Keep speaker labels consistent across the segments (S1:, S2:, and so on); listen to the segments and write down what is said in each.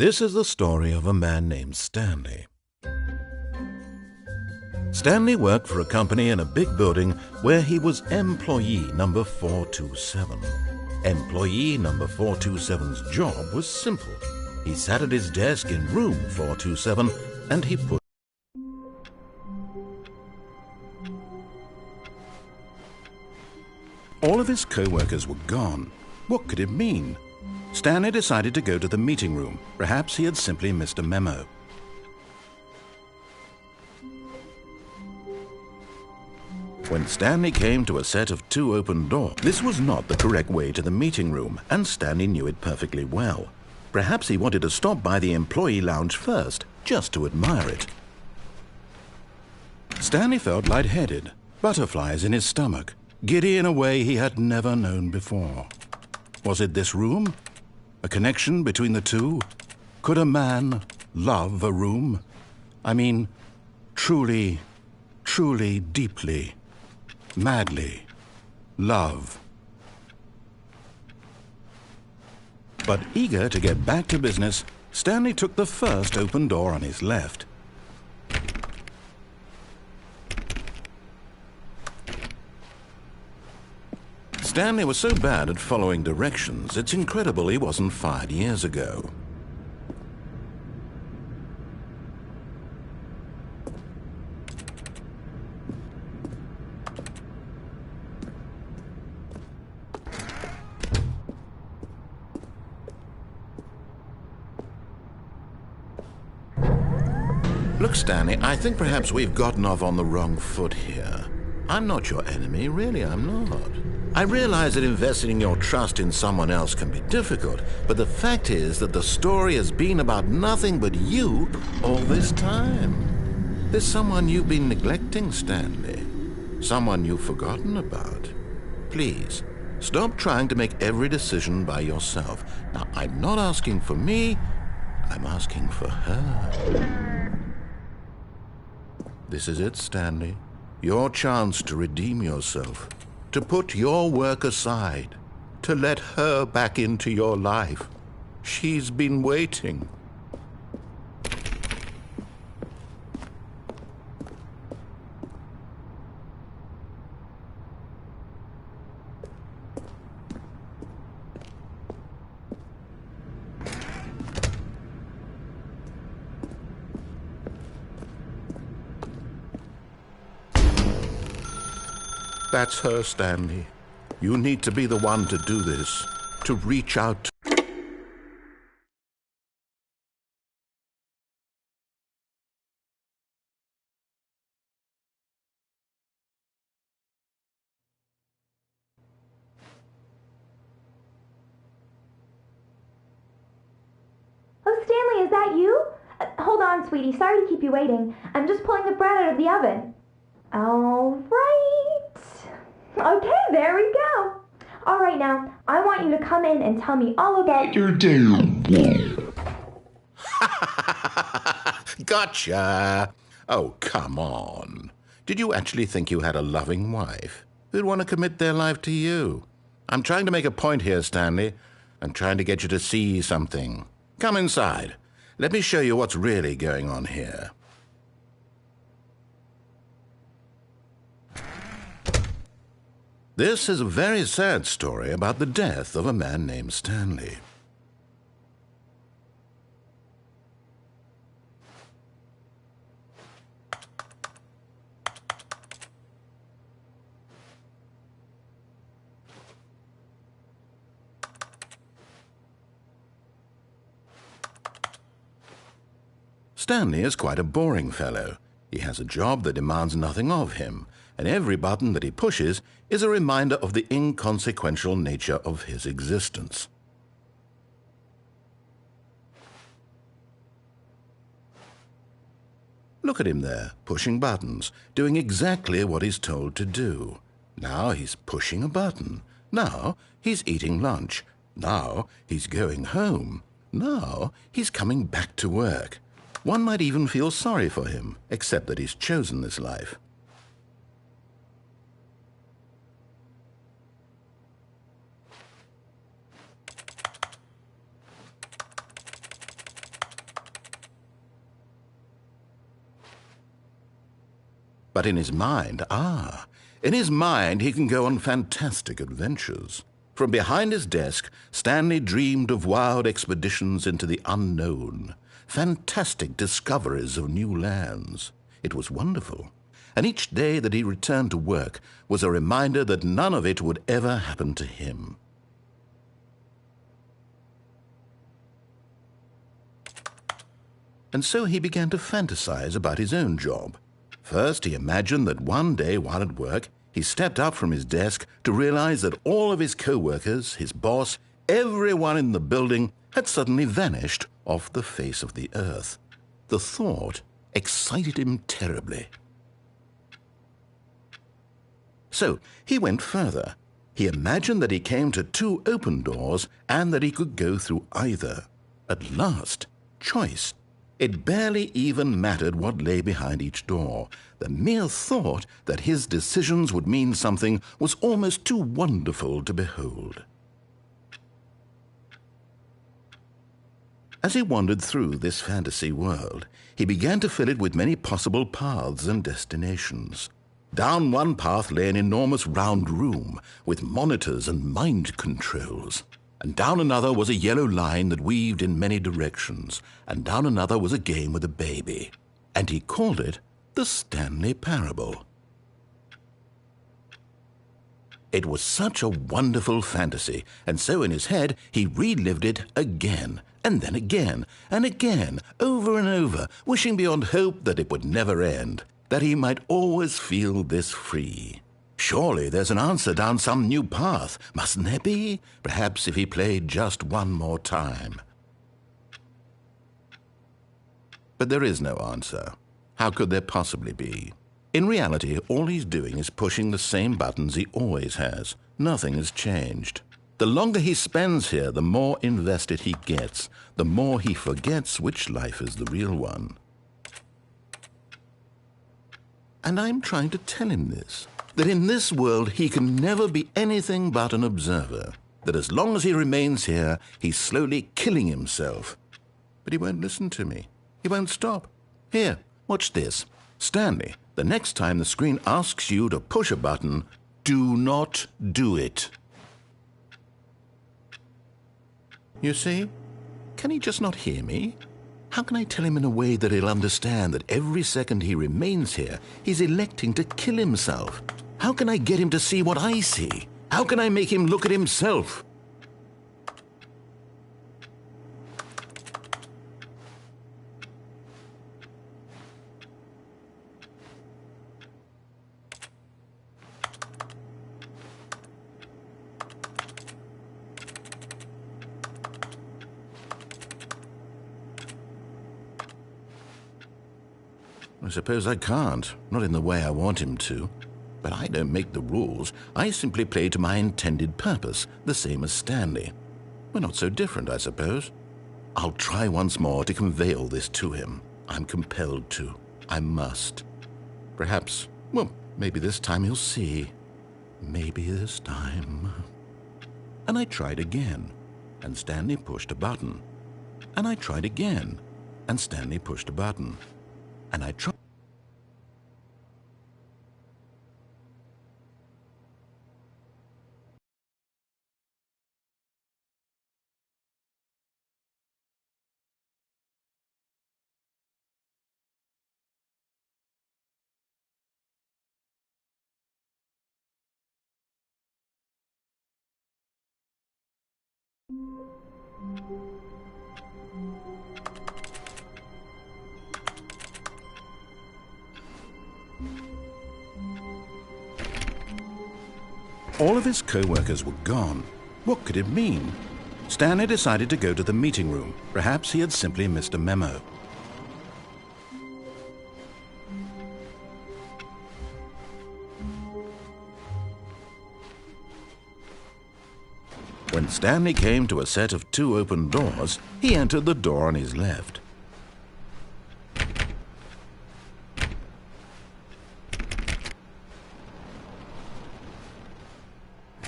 S1: This is the story of a man named Stanley. Stanley worked for a company in a big building where he was employee number 427. Employee number 427's job was simple. He sat at his desk in room 427 and he put all of his co-workers were gone. What could it mean? Stanley decided to go to the meeting room. Perhaps he had simply missed a memo. When Stanley came to a set of 2 open doors, this was not the correct way to the meeting room, and Stanley knew it perfectly well. Perhaps he wanted to stop by the employee lounge first, just to admire it. Stanley felt lightheaded, butterflies in his stomach, giddy in a way he had never known before. Was it this room? A connection between the two? Could a man love a room? I mean, truly, deeply, madly love. But eager to get back to business, Stanley took the first open door on his left. Stanley was so bad at following directions, it's incredible he wasn't fired years ago. Look, Stanley, I think perhaps we've gotten off on the wrong foot here. I'm not your enemy, really, I'm not. I realize that investing your trust in someone else can be difficult, but the fact is that the story has been about nothing but you all this time. There's someone you've been neglecting, Stanley. Someone you've forgotten about. Please, stop trying to make every decision by yourself. Now, I'm not asking for me, I'm asking for her. This is it, Stanley. Your chance to redeem yourself. To put your work aside, to let her back into your life. She's been waiting. That's her, Stanley. You need to be the one to do this, to reach out to...
S2: Oh, Stanley, is that you? Hold on, sweetie. Sorry to keep you waiting. I'm just pulling the bread out of the oven. All right. Okay, there we go. All right, now, I want you to come in and tell me all about your day.
S1: Gotcha! Oh, come on. Did you actually think you had a loving wife who'd want to commit their life to you? I'm trying to make a point here, Stanley. I'm trying to get you to see something. Come inside. Let me show you what's really going on here. This is a very sad story about the death of a man named Stanley. Stanley is quite a boring fellow. He has a job that demands nothing of him, and every button that he pushes is a reminder of the inconsequential nature of his existence. Look at him there, pushing buttons, doing exactly what he's told to do. Now he's pushing a button. Now he's eating lunch. Now he's going home. Now he's coming back to work. One might even feel sorry for him, except that he's chosen this life. But in his mind, in his mind he can go on fantastic adventures. From behind his desk, Stanley dreamed of wild expeditions into the unknown, fantastic discoveries of new lands. It was wonderful, and each day that he returned to work was a reminder that none of it would ever happen to him. And so he began to fantasize about his own job. First, he imagined that one day while at work, he stepped up from his desk to realize that all of his co-workers, his boss, everyone in the building had suddenly vanished off the face of the earth. The thought excited him terribly. So he went further. He imagined that he came to 2 open doors and that he could go through either. At last, choice. It barely even mattered what lay behind each door. The mere thought that his decisions would mean something was almost too wonderful to behold. As he wandered through this fantasy world, he began to fill it with many possible paths and destinations. Down one path lay an enormous round room with monitors and mind controls. And down another was a yellow line that weaved in many directions, and down another was a game with a baby. And he called it the Stanley Parable. It was such a wonderful fantasy, and so in his head he relived it again, and then again, and again, over and over, wishing beyond hope that it would never end, that he might always feel this free. Surely there's an answer down some new path, mustn't there be? Perhaps if he played just one more time. But there is no answer. How could there possibly be? In reality, all he's doing is pushing the same buttons he always has. Nothing has changed. The longer he spends here, the more invested he gets, the more he forgets which life is the real one. And I'm trying to tell him this. That in this world he can never be anything but an observer, that as long as he remains here, he's slowly killing himself. But he won't listen to me. He won't stop. Here, watch this. Stanley, the next time the screen asks you to push a button, do not do it. You see? Can he just not hear me? How can I tell him in a way that he'll understand that every second he remains here, he's electing to kill himself? How can I get him to see what I see? How can I make him look at himself? I suppose I can't, not in the way I want him to. But I don't make the rules. I simply play to my intended purpose, the same as Stanley. We're not so different, I suppose. I'll try once more to convey all this to him. I'm compelled to. I must. Perhaps, well, maybe this time he'll see. Maybe this time. And I tried again, and Stanley pushed a button. And I tried again, and Stanley pushed a button. And I tried. All of his co-workers were gone. What could it mean? Stanley decided to go to the meeting room. Perhaps he had simply missed a memo. When Stanley came to a set of 2 open doors, he entered the door on his left.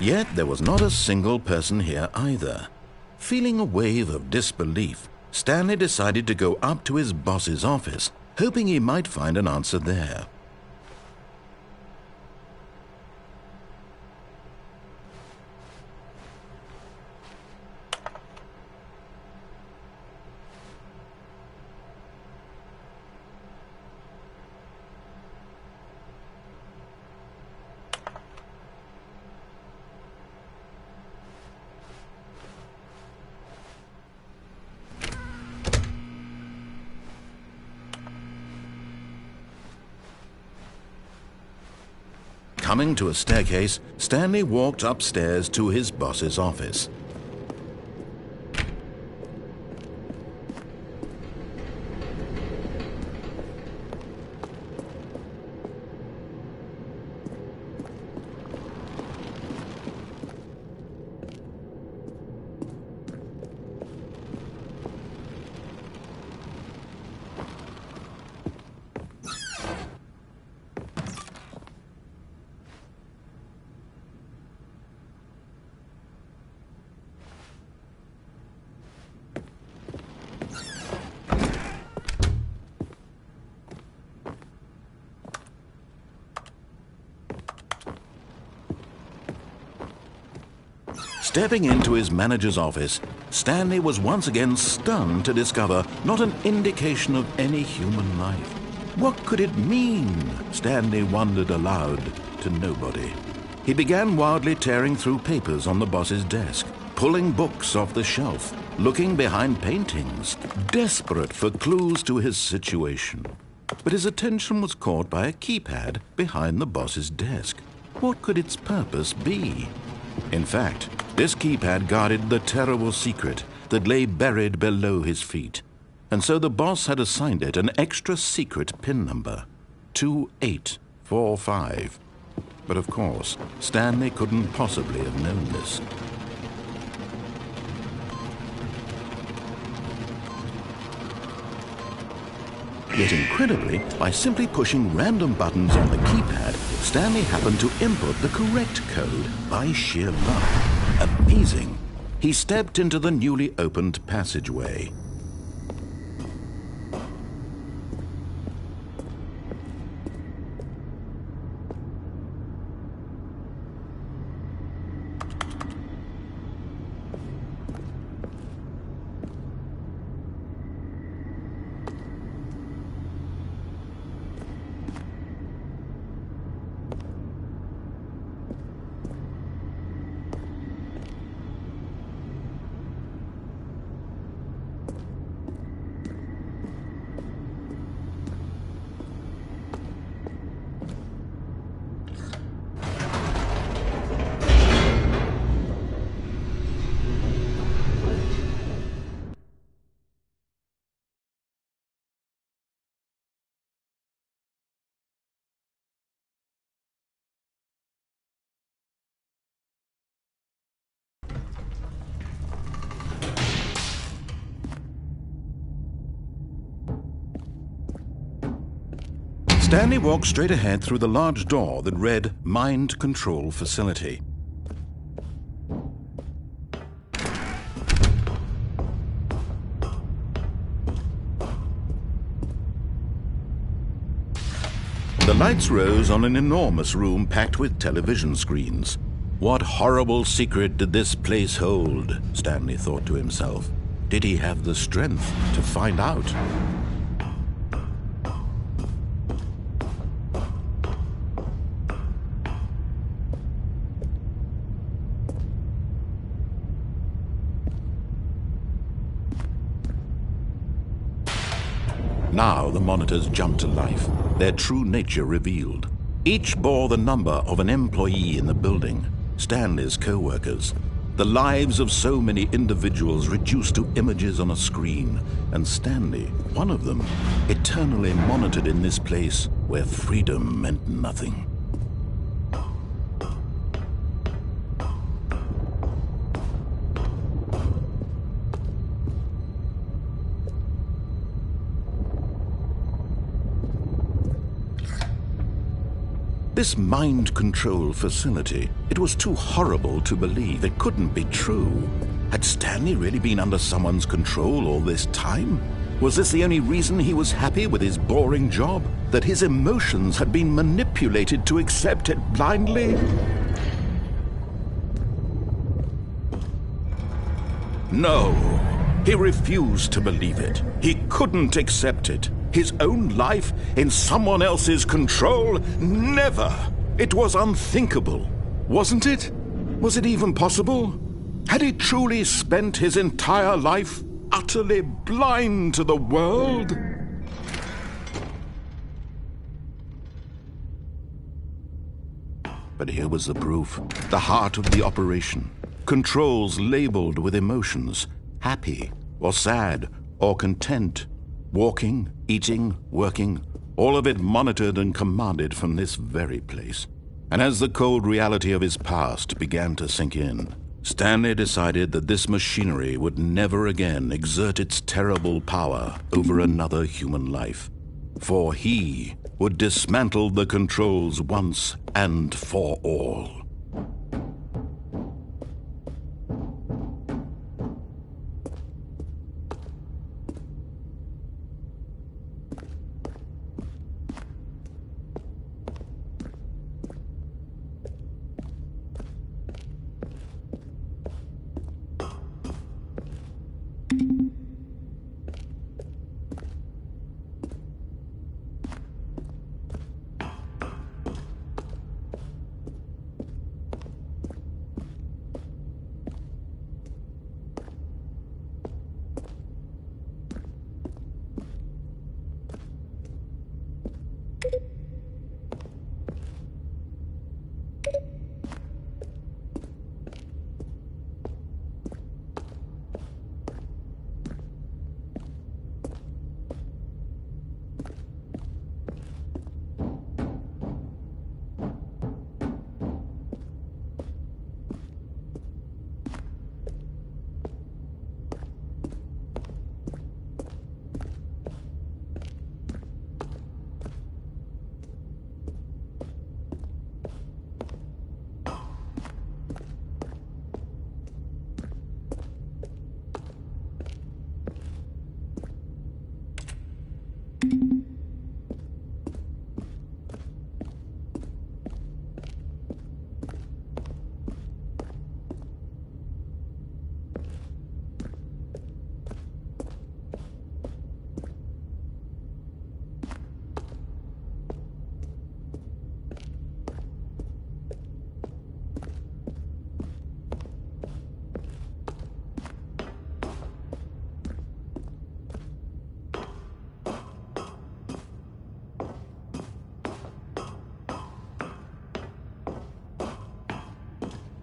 S1: Yet there was not a single person here either. Feeling a wave of disbelief, Stanley decided to go up to his boss's office, hoping he might find an answer there. Coming to a staircase, Stanley walked upstairs to his boss's office. Stepping into his manager's office, Stanley was once again stunned to discover not an indication of any human life. What could it mean? Stanley wondered aloud to nobody. He began wildly tearing through papers on the boss's desk, pulling books off the shelf, looking behind paintings, desperate for clues to his situation. But his attention was caught by a keypad behind the boss's desk. What could its purpose be? In fact, this keypad guarded the terrible secret that lay buried below his feet. And so the boss had assigned it an extra secret PIN number, 2845. But of course, Stanley couldn't possibly have known this. Yet incredibly, by simply pushing random buttons on the keypad, Stanley happened to input the correct code by sheer luck. Amazing. He stepped into the newly opened passageway. Stanley walked straight ahead through the large door that read Mind Control Facility. The lights rose on an enormous room packed with television screens. What horrible secret did this place hold? Stanley thought to himself. Did he have the strength to find out? Now the monitors jumped to life, their true nature revealed. Each bore the number of an employee in the building, Stanley's co-workers. The lives of so many individuals reduced to images on a screen, and Stanley, one of them, eternally monitored in this place where freedom meant nothing. This mind control facility, it was too horrible to believe. It couldn't be true. Had Stanley really been under someone's control all this time? Was this the only reason he was happy with his boring job? That his emotions had been manipulated to accept it blindly? No, he refused to believe it. He couldn't accept it. His own life in someone else's control? Never! It was unthinkable, wasn't it? Was it even possible? Had he truly spent his entire life utterly blind to the world? But here was the proof, the heart of the operation. Controls labeled with emotions, happy or sad or content. Walking, eating, working, all of it monitored and commanded from this very place. And as the cold reality of his past began to sink in, Stanley decided that this machinery would never again exert its terrible power over another human life. For he would dismantle the controls once and for all.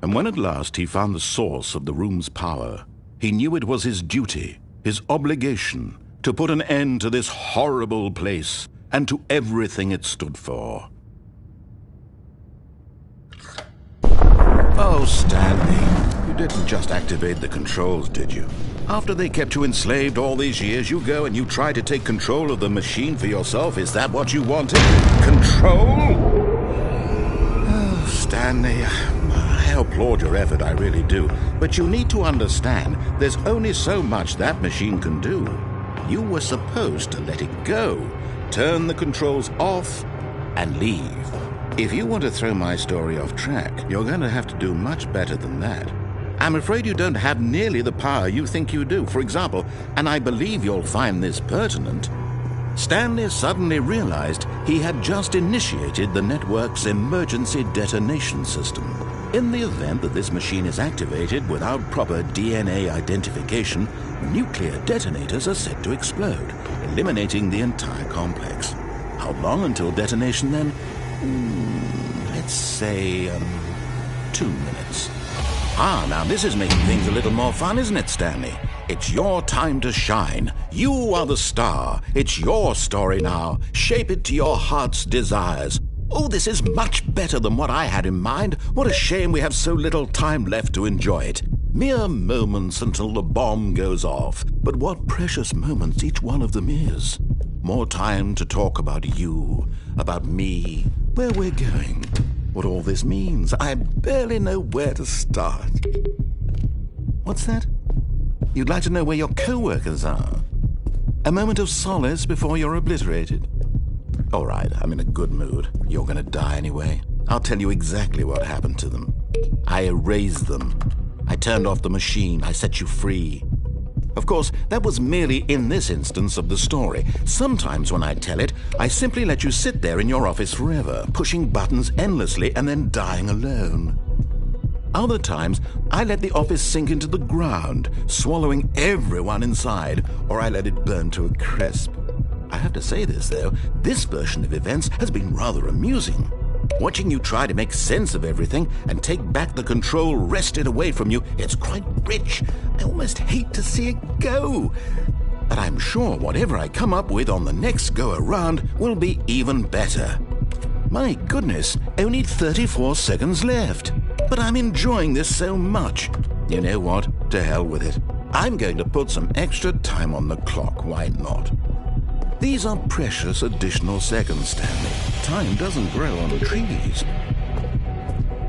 S1: And when at last he found the source of the room's power, he knew it was his duty, his obligation, to put an end to this horrible place and to everything it stood for. Oh, Stanley, you didn't just activate the controls, did you? After they kept you enslaved all these years, you go and you try to take control of the machine for yourself? Is that what you wanted? Control? Oh, Stanley, I applaud your effort, I really do. But you need to understand, there's only so much that machine can do. You were supposed to let it go, turn the controls off, and leave. If you want to throw my story off track, you're going to have to do much better than that. I'm afraid you don't have nearly the power you think you do. For example, and I believe you'll find this pertinent, Stanley suddenly realized he had just initiated the network's emergency detonation system. In the event that this machine is activated without proper DNA identification, nuclear detonators are set to explode, eliminating the entire complex. How long until detonation then? Let's say, 2 minutes. Ah, now this is making things a little more fun, isn't it, Stanley? It's your time to shine. You are the star. It's your story now. Shape it to your heart's desires. Oh, this is much better than what I had in mind. What a shame we have so little time left to enjoy it. Mere moments until the bomb goes off. But what precious moments each one of them is. More time to talk about you, about me, where we're going, what all this means. I barely know where to start. What's that? You'd like to know where your co-workers are? A moment of solace before you're obliterated? All right, I'm in a good mood. You're going to die anyway. I'll tell you exactly what happened to them. I erased them. I turned off the machine. I set you free. Of course, that was merely in this instance of the story. Sometimes when I tell it, I simply let you sit there in your office forever, pushing buttons endlessly and then dying alone. Other times, I let the office sink into the ground, swallowing everyone inside, or I let it burn to a crisp. I have to say this, though, this version of events has been rather amusing. Watching you try to make sense of everything and take back the control wrested away from you, it's quite rich. I almost hate to see it go. But I'm sure whatever I come up with on the next go-around will be even better. My goodness, only 34 seconds left. But I'm enjoying this so much. You know what? To hell with it. I'm going to put some extra time on the clock, why not? These are precious additional seconds, Stanley. Time doesn't grow on trees.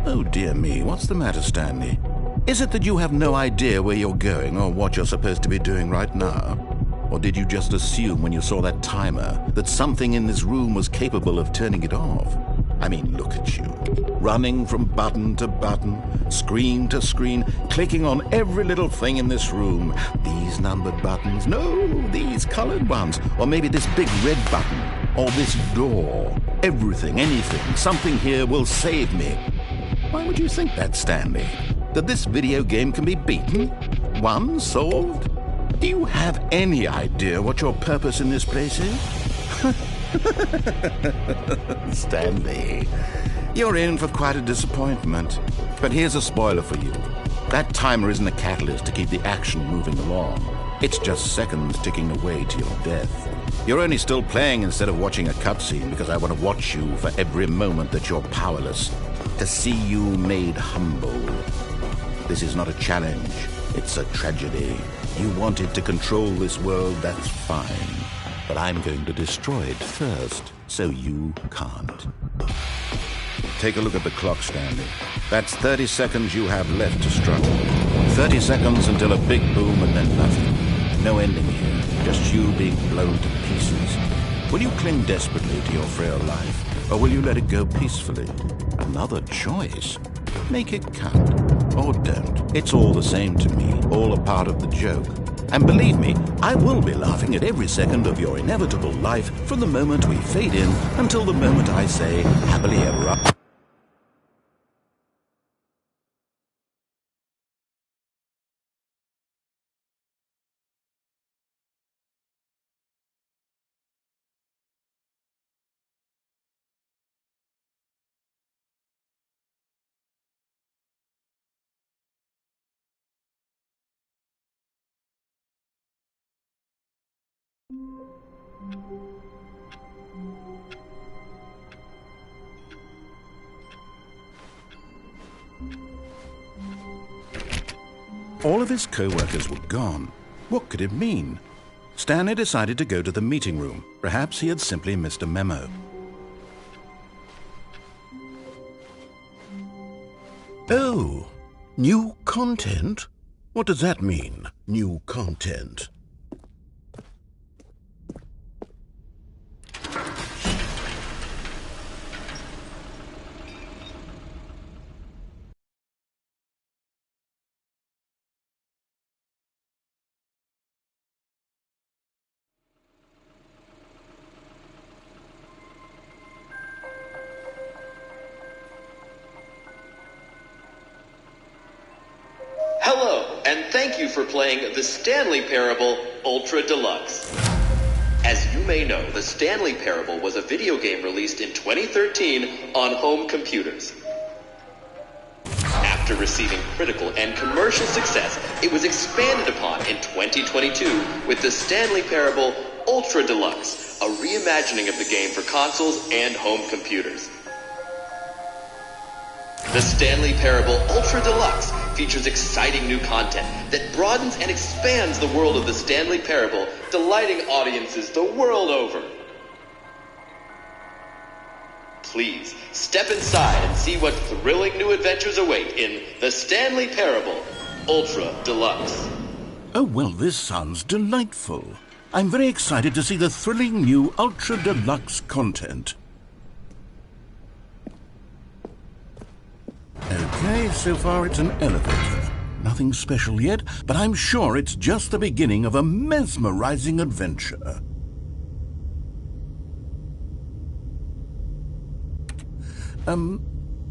S1: Oh dear me, what's the matter, Stanley? Is it that you have no idea where you're going or what you're supposed to be doing right now? Or did you just assume when you saw that timer that something in this room was capable of turning it off? I mean, look at you, running from button to button, screen to screen, clicking on every little thing in this room. These numbered buttons, no, these colored ones, or maybe this big red button, or this door. Everything, anything, something here will save me. Why would you think that, Stanley? That this video game can be beaten? Won? Solved? Do you have any idea what your purpose in this place is? Stanley, you're in for quite a disappointment. But here's a spoiler for you. That timer isn't a catalyst to keep the action moving along. It's just seconds ticking away to your death. You're only still playing instead of watching a cutscene because I want to watch you for every moment that you're powerless. To see you made humble. This is not a challenge. It's a tragedy. You wanted to control this world, that's fine. But I'm going to destroy it first, so you can't. Take a look at the clock, Stanley. That's 30 seconds you have left to struggle. 30 seconds until a big boom and then nothing. No ending here, just you being blown to pieces. Will you cling desperately to your frail life, or will you let it go peacefully? Another choice. Make it count, or don't. It's all the same to me, all a part of the joke. And believe me, I will be laughing at every second of your inevitable life from the moment we fade in until the moment I say, happily ever after. All of his co-workers were gone. What could it mean? Stanley decided to go to the meeting room. Perhaps he had simply missed a memo. Oh, new content? What does that mean, new content?
S3: Hello, and thank you for playing the Stanley Parable Ultra Deluxe. As you may know, the Stanley Parable was a video game released in 2013 on home computers. After receiving critical and commercial success, it was expanded upon in 2022 with the Stanley Parable Ultra Deluxe, a reimagining of the game for consoles and home computers. The Stanley Parable Ultra Deluxe features exciting new content that broadens and expands the world of the Stanley Parable, delighting audiences the world over. Please, step inside and see what thrilling new adventures await in the Stanley Parable Ultra Deluxe.
S1: Oh, well, this sounds delightful. I'm very excited to see the thrilling new Ultra Deluxe content. Okay, so far it's an elevator. Nothing special yet, but I'm sure it's just the beginning of a mesmerizing adventure.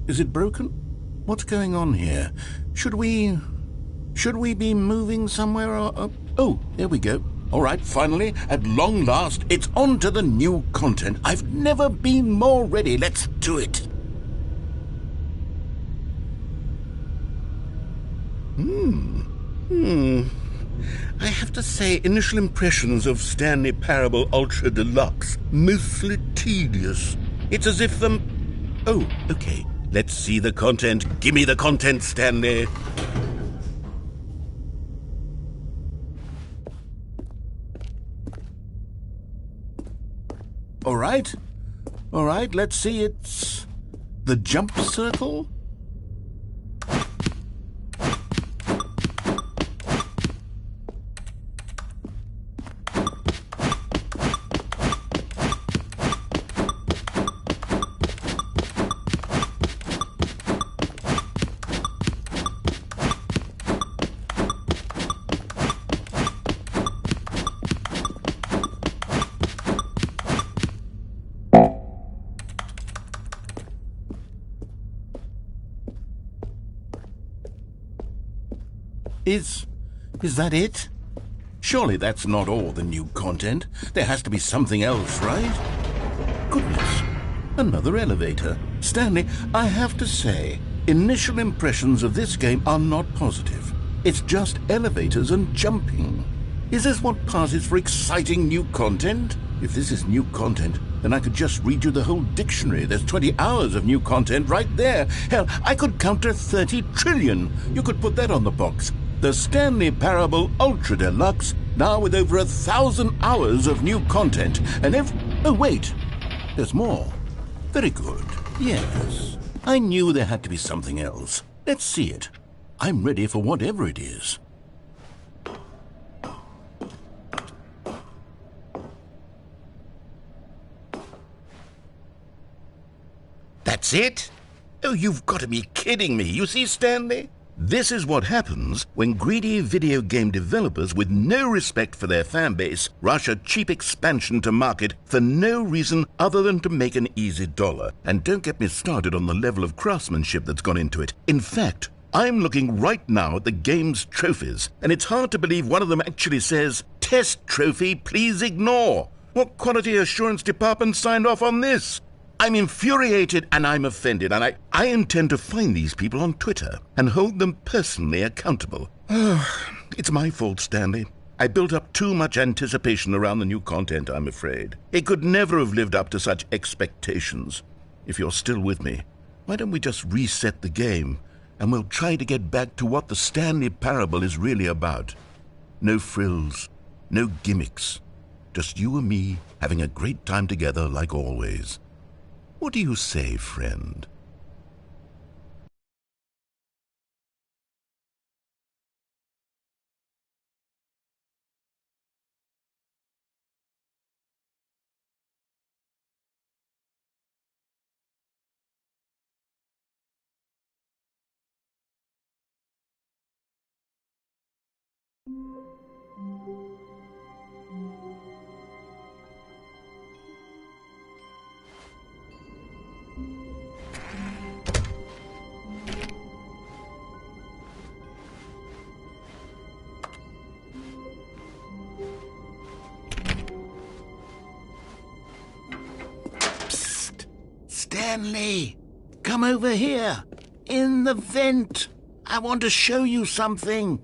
S1: Is it broken? What's going on here? Should we be moving somewhere or... Oh, there we go. All right, finally, at long last, it's on to the new content. I've never been more ready. Let's do it.
S4: I have to say, initial impressions of Stanley Parable Ultra Deluxe, mostly tedious. It's as if Oh, okay. Let's see the content. Give me the content, Stanley. All right, let's see. It's the jump circle. Is that it? Surely that's not all the new content. There has to be something else, right? Goodness, another elevator. Stanley, I have to say, initial impressions of this game are not positive. It's just elevators and jumping. Is this what passes for exciting new content? If this is new content, then I could just read you the whole dictionary. There's 20 hours of new content right there. Hell, I could count to 30 trillion. You could put that on the box. The Stanley Parable Ultra Deluxe, now with over 1,000 hours of new content. And oh, wait, there's more. Very good. Yes, I knew there had to be something else. Let's see it. I'm ready for whatever it is. That's it? Oh, you've got to be kidding me. You see, Stanley? This is what happens when greedy video game developers with no respect for their fan base rush a cheap expansion to market for no reason other than to make an easy dollar. And don't get me started on the level of craftsmanship that's gone into it. In fact, I'm looking right now at the game's trophies, and it's hard to believe one of them actually says, "Test trophy, please ignore." What quality assurance department signed off on this? I'm infuriated and I'm offended, and I intend to find these people on Twitter and hold them personally accountable. It's my fault, Stanley. I built up too much anticipation around the new content, I'm afraid. It could never have lived up to such expectations. If you're still with me, why don't we just reset the game, and we'll try to get back to what the Stanley Parable is really about. No frills, no gimmicks. Just you and me having a great time together like always. What do you say, friend? Stanley, come over here. In the vent. I want to show you something.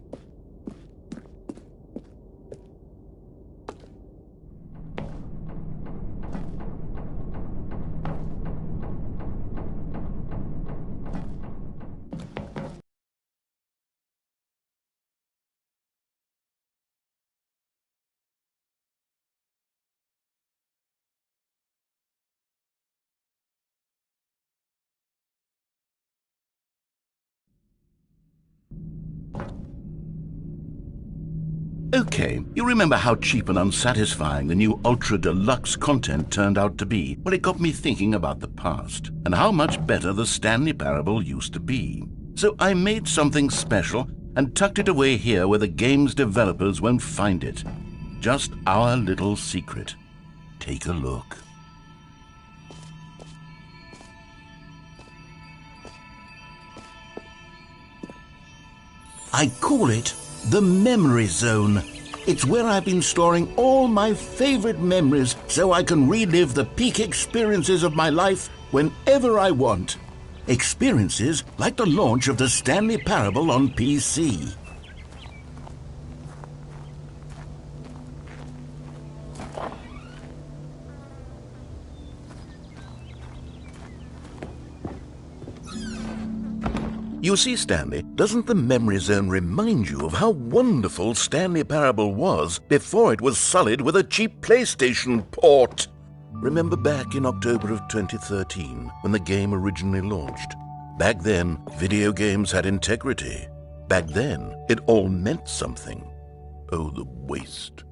S4: Okay, you remember how cheap and unsatisfying the new Ultra Deluxe content turned out to be? Well, it got me thinking about the past, and how much better the Stanley Parable used to be. So I made something special and tucked it away here where the game's developers won't find it. Just our little secret. Take a look. I call it the Memory Zone. It's where I've been storing all my favorite memories so I can relive the peak experiences of my life whenever I want. Experiences like the launch of the Stanley Parable on PC. You see, Stanley, doesn't the memory zone remind you of how wonderful Stanley Parable was before it was sullied with a cheap PlayStation port? Remember back in October of 2013, when the game originally launched? Back then, video games had integrity. Back then, it all meant something. Oh, the waste.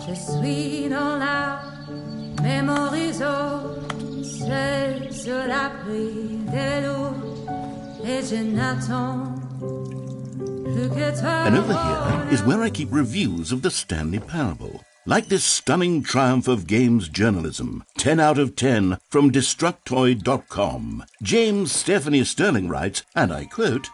S5: Je suis dans la mémorisation, c'est sur l'abri de l'eau, et je n'attends plus que toi.
S4: And over here is where I keep reviews of the Stanley Parable. Like this stunning triumph of games journalism, 10 out of 10 from Destructoid.com. James Stephanie Sterling writes, and I quote,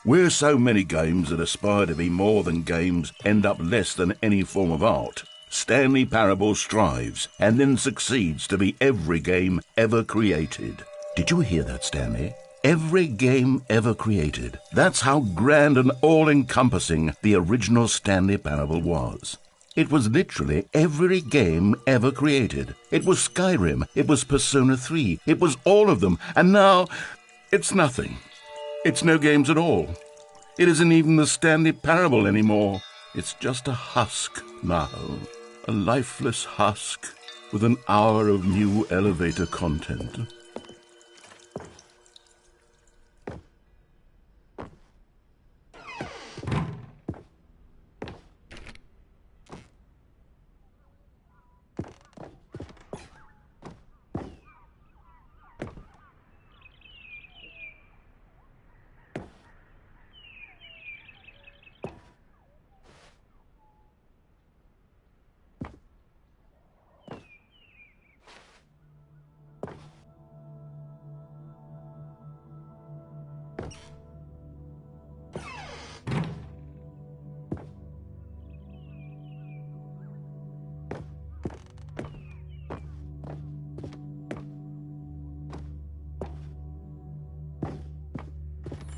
S4: "Where so many games that aspire to be more than games end up less than any form of art, Stanley Parable strives and then succeeds to be every game ever created." Did you hear that, Stanley? Every game ever created. That's how grand and all-encompassing the original Stanley Parable was. It was literally every game ever created. It was Skyrim, it was Persona 3, it was all of them, and now it's nothing. It's no games at all. It isn't even the Stanley Parable anymore. It's just a husk now, a lifeless husk with an hour of new elevator content.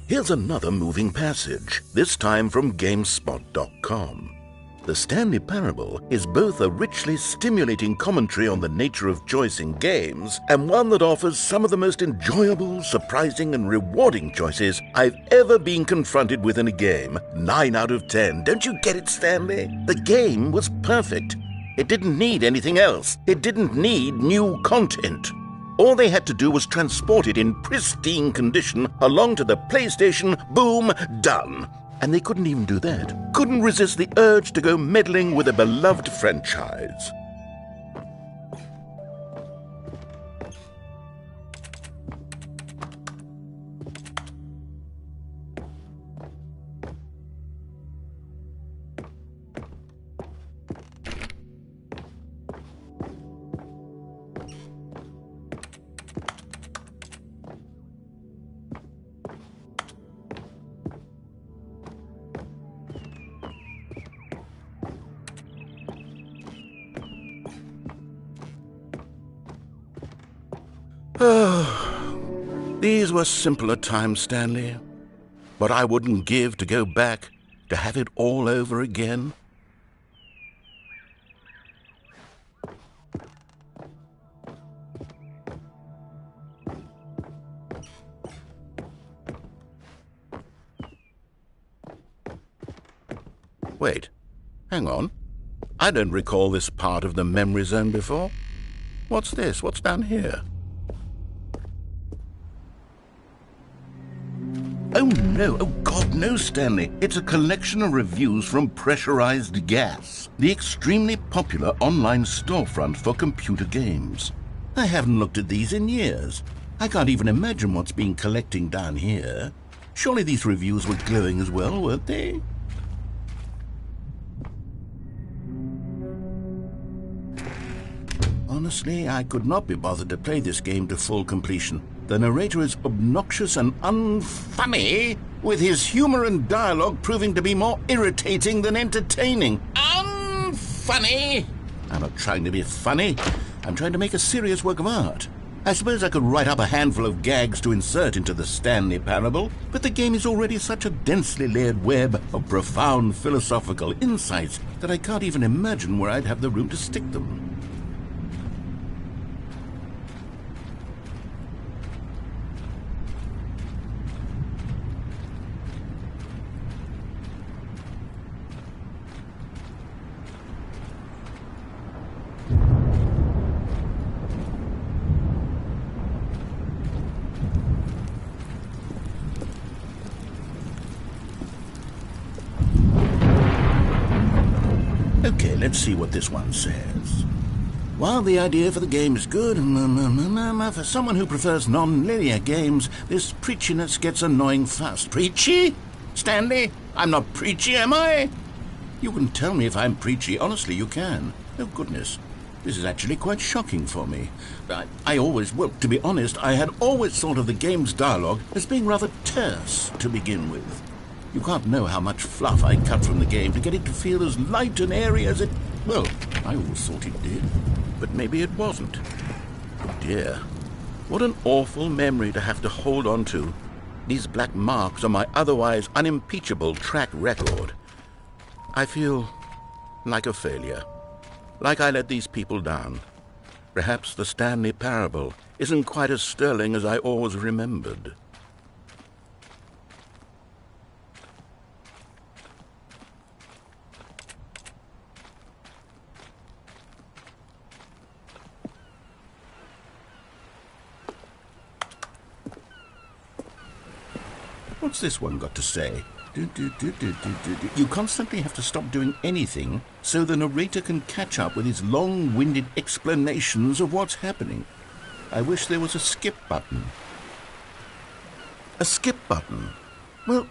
S4: Here's another moving passage, this time from GameSpot.com. The Stanley Parable is both a richly stimulating commentary on the nature of choice in games and one that offers some of the most enjoyable, surprising, and rewarding choices I've ever been confronted with in a game. 9 out of 10. Don't you get it, Stanley? The game was perfect. It didn't need anything else. It didn't need new content. All they had to do was transport it in pristine condition along to the PlayStation, boom, done. And they couldn't even do that. Couldn't resist the urge to go meddling with a beloved franchise.
S1: These were simpler times, Stanley. But I wouldn't give to go back, to have it all over again. Wait, hang on. I don't recall this part of the memory zone before. What's this? What's down here?
S4: Oh no, oh God, no, Stanley. It's a collection of reviews from Pressurized Gas, the extremely popular online storefront for computer games. I haven't looked at these in years. I can't even imagine what's been collecting down here. Surely these reviews were glowing as well, weren't they? Honestly, I could not be bothered to play this game to full completion. The narrator is obnoxious and unfunny, with his humor and dialogue proving to be more irritating than entertaining. Unfunny! I'm not trying to be funny. I'm trying to make a serious work of art. I suppose I could write up a handful of gags to insert into the Stanley Parable, but the game is already such a densely layered web of profound philosophical insights that I can't even imagine where I'd have the room to stick them. Okay, let's see what this one says. While the idea for the game is good, for someone who prefers non-linear games, this preachiness gets annoying fast. Preachy? Stanley? I'm not preachy, am I? You can tell me if I'm preachy. Honestly, you can. Oh, goodness. This is actually quite shocking for me. To be honest, I had always thought of the game's dialogue as being rather terse to begin with. You can't know how much fluff I cut from the game to get it to feel as light and airy as it... Well, I always thought it did. But maybe it wasn't. Oh dear. What an awful memory to have to hold on to. These black marks on my otherwise unimpeachable track record. I feel like a failure. Like I let these people down. Perhaps the Stanley Parable isn't quite as sterling as I always remembered. What's this one got to say? You constantly have to stop doing anything so the narrator can catch up with his long-winded explanations of what's happening. I wish there was a skip button. A skip button? Well,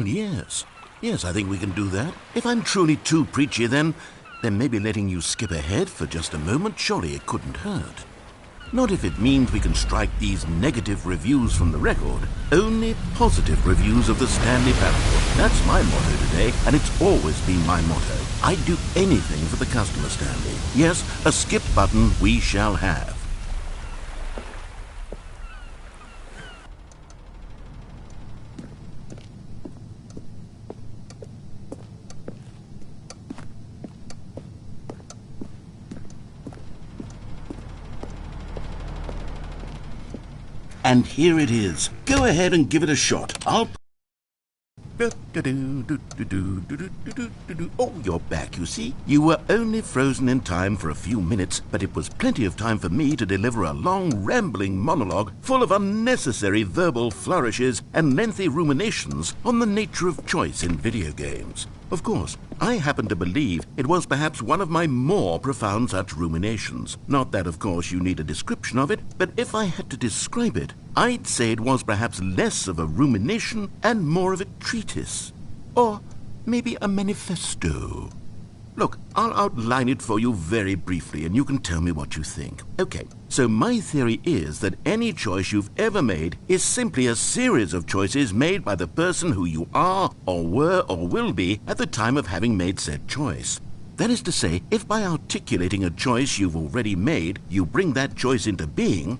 S4: yes. Yes, I think we can do that. If I'm truly too preachy, then maybe letting you skip ahead for just a moment, surely it couldn't hurt. Not if it means we can strike these negative reviews from the record. Only positive reviews of the Stanley Parable. That's my motto today, and it's always been my motto. I'd do anything for the customer, Stanley. Yes, a skip button we shall have. And here it is. Go ahead and give it a shot. Oh, you're back, you see. You were only frozen in time for a few minutes, but it was plenty of time for me to deliver a long, rambling monologue full of unnecessary verbal flourishes and lengthy ruminations on the nature of choice in video games. Of course, I happen to believe it was perhaps one of my more profound such ruminations. Not that, of course, you need a description of it, but if I had to describe it, I'd say it was perhaps less of a rumination and more of a treatise. Or maybe a manifesto. Look, I'll outline it for you very briefly, and you can tell me what you think. Okay, so my theory is that any choice you've ever made is simply a series of choices made by the person who you are, or were, or will be at the time of having made said choice. That is to say, if by articulating a choice you've already made, you bring that choice into being,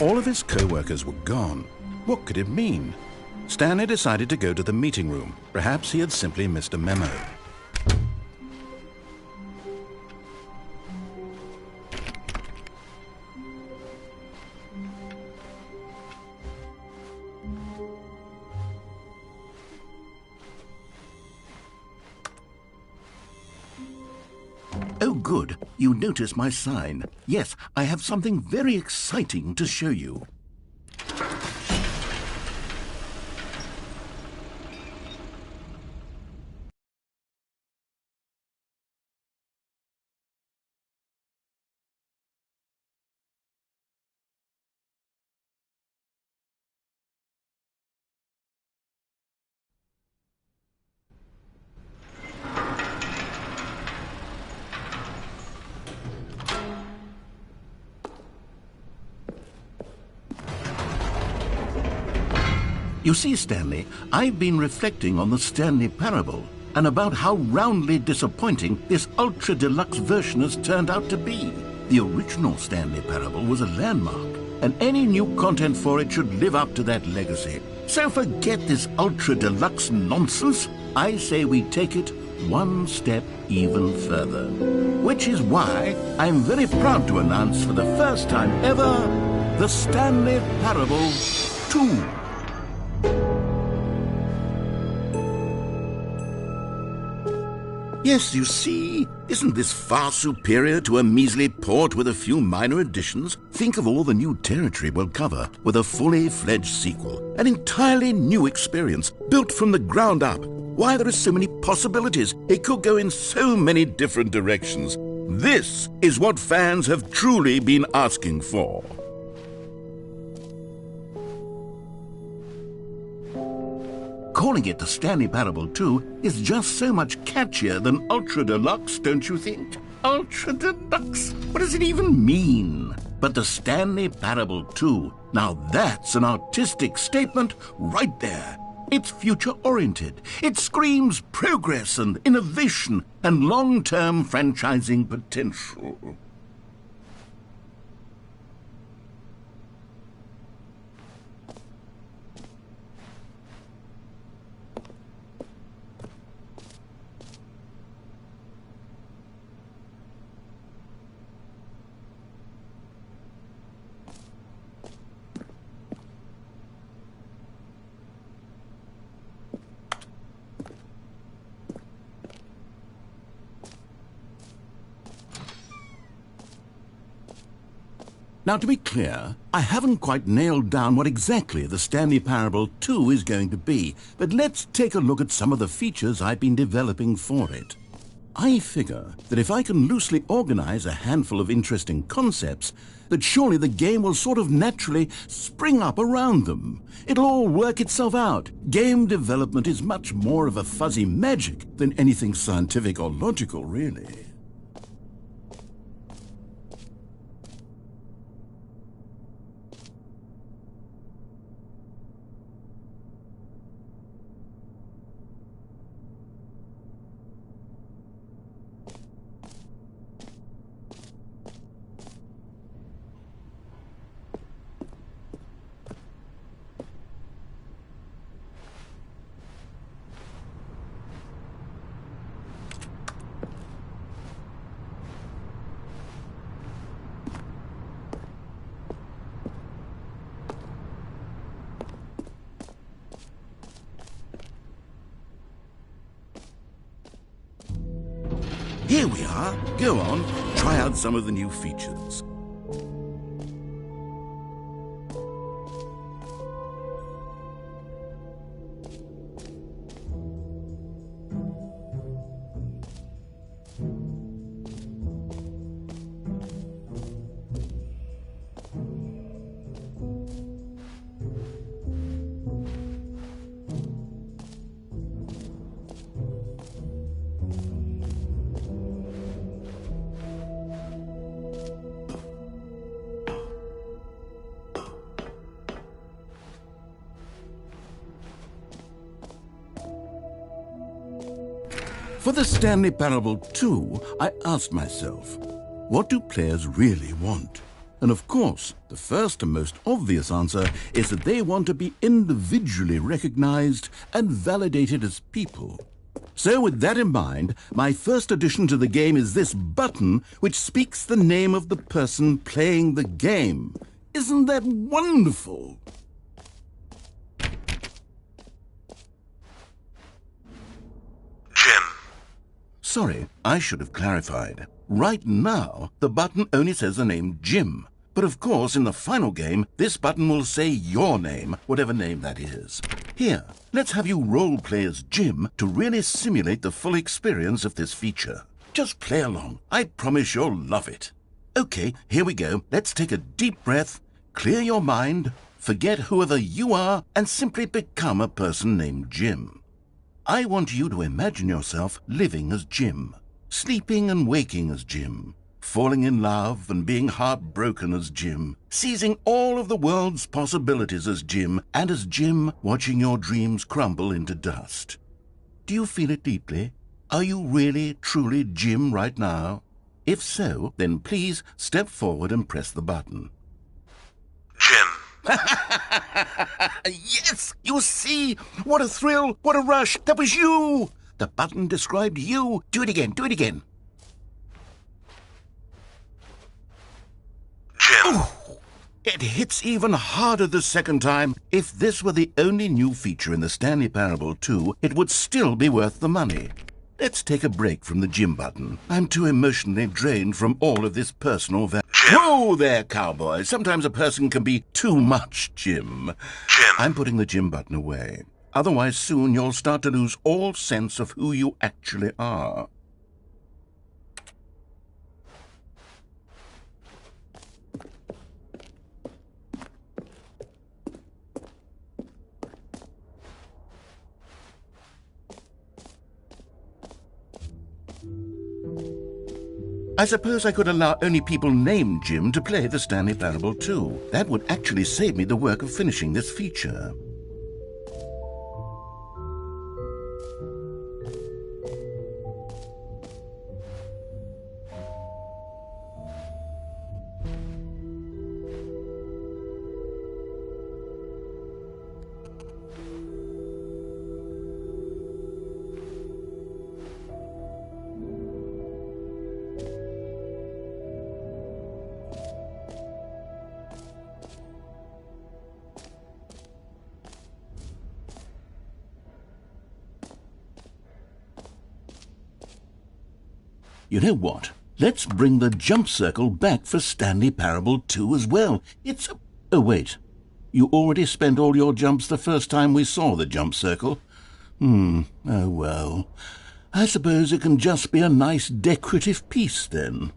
S6: All of his co-workers were gone. What could it mean? Stanley decided to go to the meeting room. Perhaps he had simply missed a memo.
S4: Oh, good. You notice my sign. Yes, I have something very exciting to show you. You see, Stanley, I've been reflecting on the Stanley parable and about how roundly disappointing this ultra deluxe version has turned out to be. The original Stanley parable was a landmark, and any new content for it should live up to that legacy. So forget this ultra deluxe nonsense. I say we take it one step even further. Which is why I'm very proud to announce for the first time ever, the Stanley Parable 2. Yes, you see, isn't this far superior to a measly port with a few minor additions? Think of all the new territory we'll cover with a fully fledged sequel. An entirely new experience, built from the ground up. Why, there are so many possibilities. It could go in so many different directions. This is what fans have truly been asking for. Calling it the Stanley Parable 2 is just so much catchier than Ultra Deluxe, don't you think? Ultra Deluxe? What does it even mean? But the Stanley Parable 2, now that's an artistic statement right there. It's future-oriented. It screams progress and innovation and long-term franchising potential. Now, to be clear, I haven't quite nailed down what exactly the Stanley Parable 2 is going to be, but let's take a look at some of the features I've been developing for it. I figure that if I can loosely organize a handful of interesting concepts, that surely the game will sort of naturally spring up around them. It'll all work itself out. Game development is much more of a fuzzy magic than anything scientific or logical, really. Here we are. Go on, try out some of the new features.
S6: For the Stanley Parable 2, I asked myself, what do players really want? And of course, the first and most obvious answer is that they want to be individually recognized and validated as people. So with that in mind, my first addition to the game is this button which speaks the name of the person playing the game. Isn't that wonderful?
S4: Jim.
S6: Sorry, I should have clarified. Right now, the button only says the name Jim. But of course, in the final game, this button will say your name, whatever name that is. Here, let's have you role-play as Jim to really simulate the full experience of this feature. Just play along. I promise you'll love it. Okay, here we go. Let's take a deep breath, clear your mind, forget whoever you are, and simply become a person named Jim. I want you to imagine yourself living as Jim, sleeping and waking as Jim, falling in love and being heartbroken as Jim, seizing all of the world's possibilities as Jim, and as Jim watching your dreams crumble into dust. Do you feel it deeply? Are you really, truly Jim right now? If so, then please step forward and press the button.
S4: Jim.
S6: Yes! You see? What a thrill! What a rush! That was you! The button described you. Do it again, do it again.
S4: Jim.
S6: Ooh, it hits even harder the second time. If this were the only new feature in the Stanley Parable 2, it would still be worth the money. Let's take a break from the Jim button. I'm too emotionally drained from all of this personal Whoa there, cowboy. Sometimes a person can be too much Jim.
S4: Jim.
S6: I'm putting the Jim button away. Otherwise, soon you'll start to lose all sense of who you actually are. I suppose I could allow only people named Jim to play the Stanley Parable 2. That would actually save me the work of finishing this feature. You know what? Let's bring the jump circle back for Stanley Parable 2 as well. Oh, wait. You already spent all your jumps the first time we saw the jump circle? Oh well. I suppose it can just be a nice decorative piece then.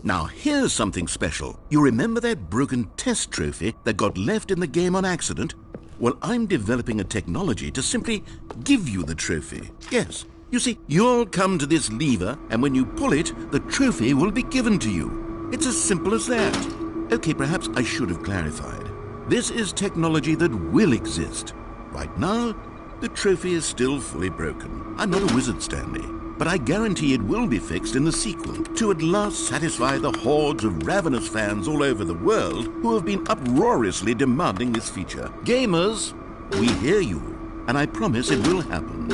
S6: Now, here's something special. You remember that broken test trophy that got left in the game on accident? Well, I'm developing a technology to simply give you the trophy. Yes. You see, you'll come to this lever, and when you pull it, the trophy will be given to you. It's as simple as that. Okay, perhaps I should have clarified. This is technology that will exist. Right now, the trophy is still fully broken. I'm not a wizard, Stanley. But I guarantee it will be fixed in the sequel to at last satisfy the hordes of ravenous fans all over the world who have been uproariously demanding this feature. Gamers, we hear you, and I promise it will happen.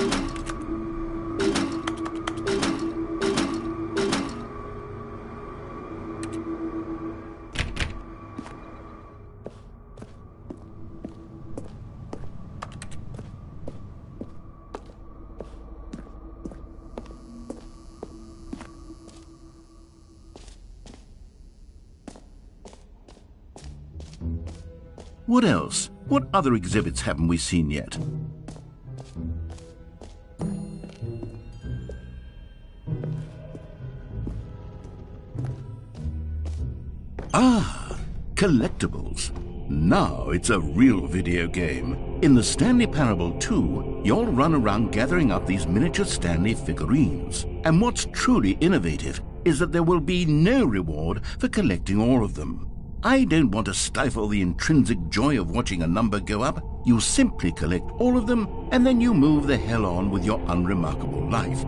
S6: What else? What other exhibits haven't we seen yet? Ah, collectibles. Now it's a real video game. In the Stanley Parable 2, you'll run around gathering up these miniature Stanley figurines. And what's truly innovative is that there will be no reward for collecting all of them. I don't want to stifle the intrinsic joy of watching a number go up. You simply collect all of them, and then you move the hell on with your unremarkable life.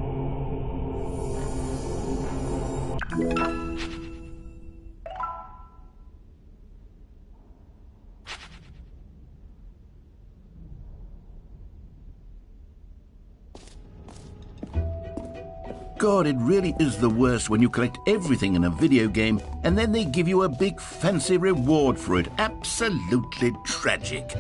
S6: God, it really is the worst when you collect everything in a video game and then they give you a big fancy reward for it. Absolutely tragic.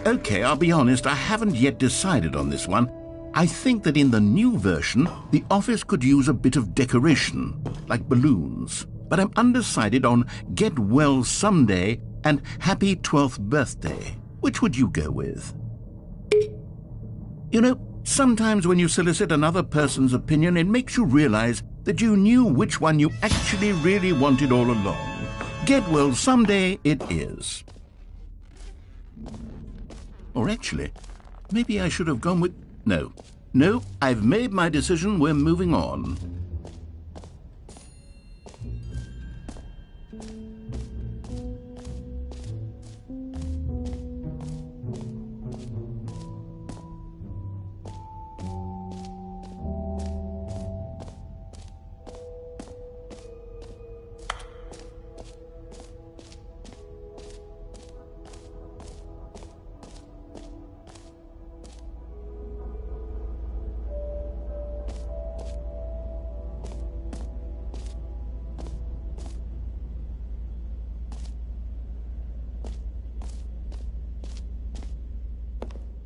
S6: Okay, I'll be honest, I haven't yet decided on this one. I think that in the new version, the office could use a bit of decoration, like balloons. But I'm undecided on Get Well Someday and Happy 12th Birthday. Which would you go with? You know, sometimes when you solicit another person's opinion, it makes you realize that you knew which one you actually really wanted all along. Get Well Someday it is. Or actually, maybe I should have gone with... No, I've made my decision. We're moving on.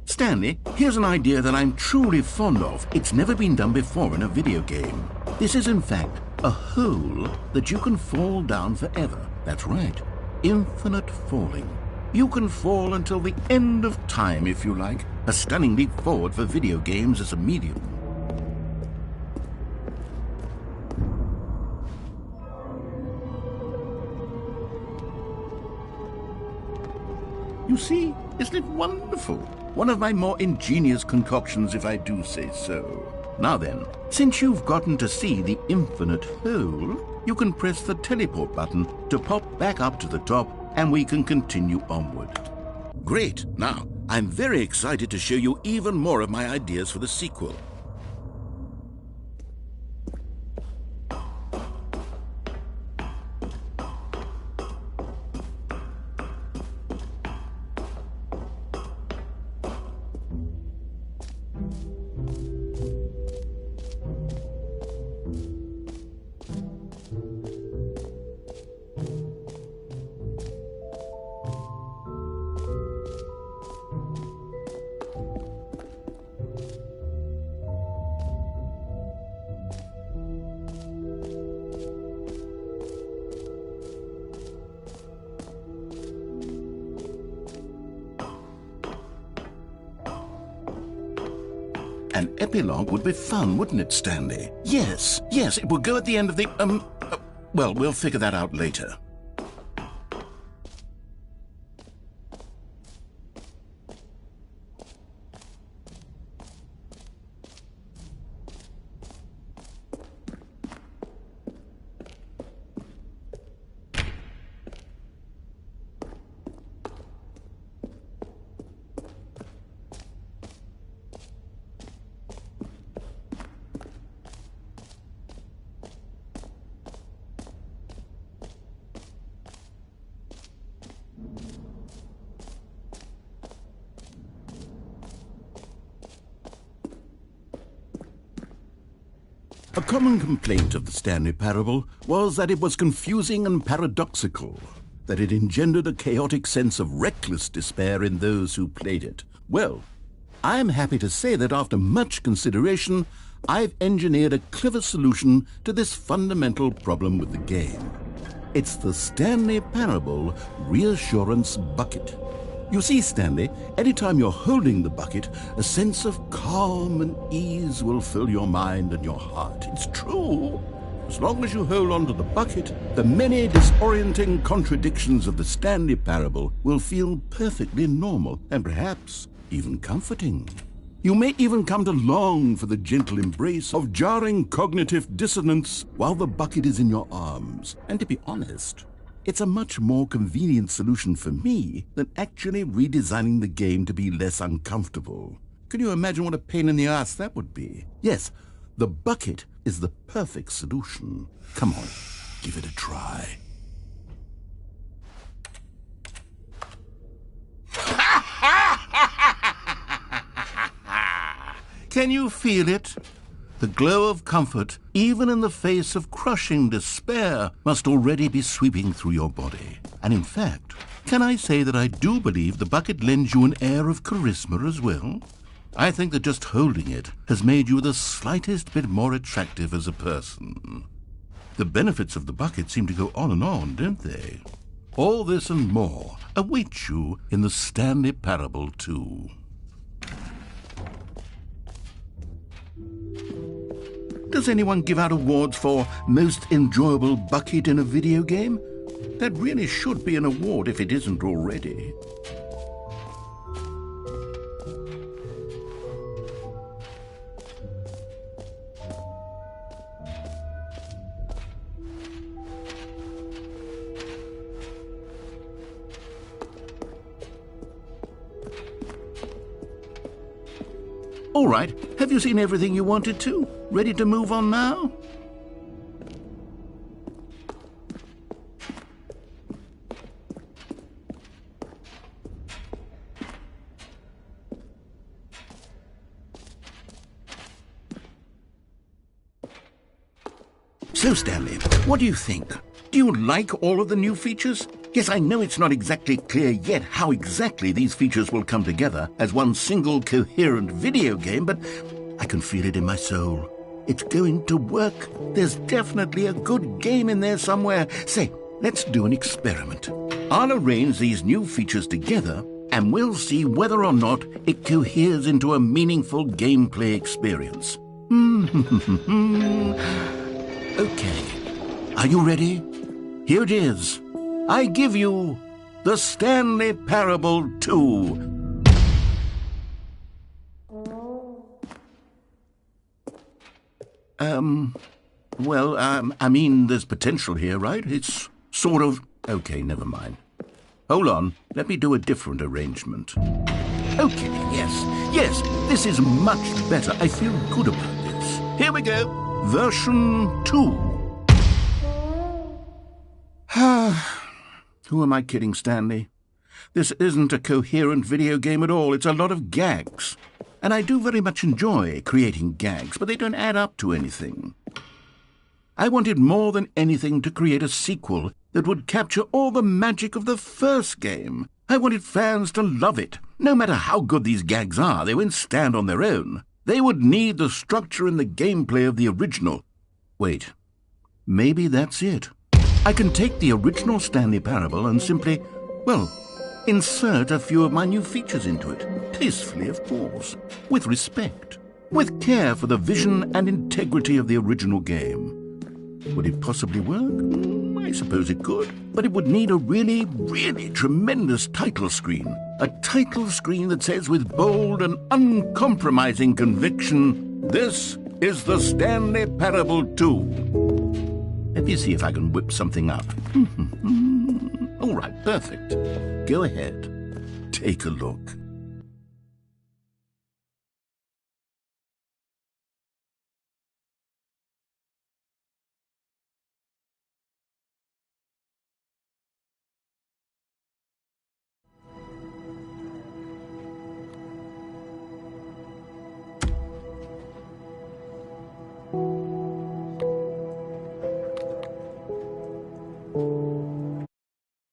S6: Stanley, here's an idea that I'm truly fond of. It's never been done before in a video game. This is, in fact, a hole that you can fall down forever. That's right. Infinite falling. You can fall until the end of time, if you like. A stunning leap forward for video games as a medium. You see, isn't it wonderful? One of my more ingenious concoctions, if I do say so. Now then, since you've gotten to see the infinite hole, you can press the teleport button to pop back up to the top, and we can continue onward. Great! Now, I'm very excited to show you even more of my ideas for the sequel. An epilogue would be fun, wouldn't it, Stanley? Yes, it will go at the end of the, well, we'll figure that out later. A common complaint of the Stanley Parable was that it was confusing and paradoxical, that it engendered a chaotic sense of reckless despair in those who played it. Well, I'm happy to say that after much consideration, I've engineered a clever solution to this fundamental problem with the game. It's the Stanley Parable Reassurance Bucket. You see, Stanley, anytime you're holding the bucket, a sense of calm and ease will fill your mind and your heart. It's true. As long as you hold on to the bucket, the many disorienting contradictions of the Stanley Parable will feel perfectly normal and perhaps even comforting. You may even come to long for the gentle embrace of jarring cognitive dissonance while the bucket is in your arms. And to be honest, it's a much more convenient solution for me than actually redesigning the game to be less uncomfortable. Can you imagine what a pain in the ass that would be? Yes, the bucket is the perfect solution. Come on, give it a try. Can you feel it? The glow of comfort, even in the face of crushing despair, must already be sweeping through your body. And in fact, can I say that I do believe the bucket lends you an air of charisma as well? I think that just holding it has made you the slightest bit more attractive as a person. The benefits of the bucket seem to go on, don't they? All this and more await you in the Stanley Parable 2. Does anyone give out awards for most enjoyable bucket in a video game? That really should be an award if it isn't already. All right, have you seen everything you wanted to? Ready to move on now? So, Stanley, what do you think? Do you like all of the new features? Yes, I know it's not exactly clear yet how exactly these features will come together as one single coherent video game, but I can feel it in my soul. It's going to work. There's definitely a good game in there somewhere. Say, let's do an experiment. I'll arrange these new features together, and we'll see whether or not it coheres into a meaningful gameplay experience. Okay. Are you ready? Here it is. I give you the Stanley Parable 2. I mean, there's potential here, right? It's sort of... Okay, never mind. Hold on, let me do a different arrangement. Okay, yes, this is much better. I feel good about this. Here we go. Version 2. Who am I kidding, Stanley? This isn't a coherent video game at all. It's a lot of gags. And I do very much enjoy creating gags, but they don't add up to anything. I wanted more than anything to create a sequel that would capture all the magic of the first game. I wanted fans to love it. No matter how good these gags are, they won't stand on their own. They would need the structure and the gameplay of the original. Wait, maybe that's it. I can take the original Stanley Parable and simply, insert a few of my new features into it. Tastefully, of course. With respect. With care for the vision and integrity of the original game. Would it possibly work? I suppose it could. But it would need a really, really tremendous title screen. A title screen that says with bold and uncompromising conviction, "This is the Stanley Parable 2. Let me see if I can whip something up. All right, perfect. Go ahead. Take a look.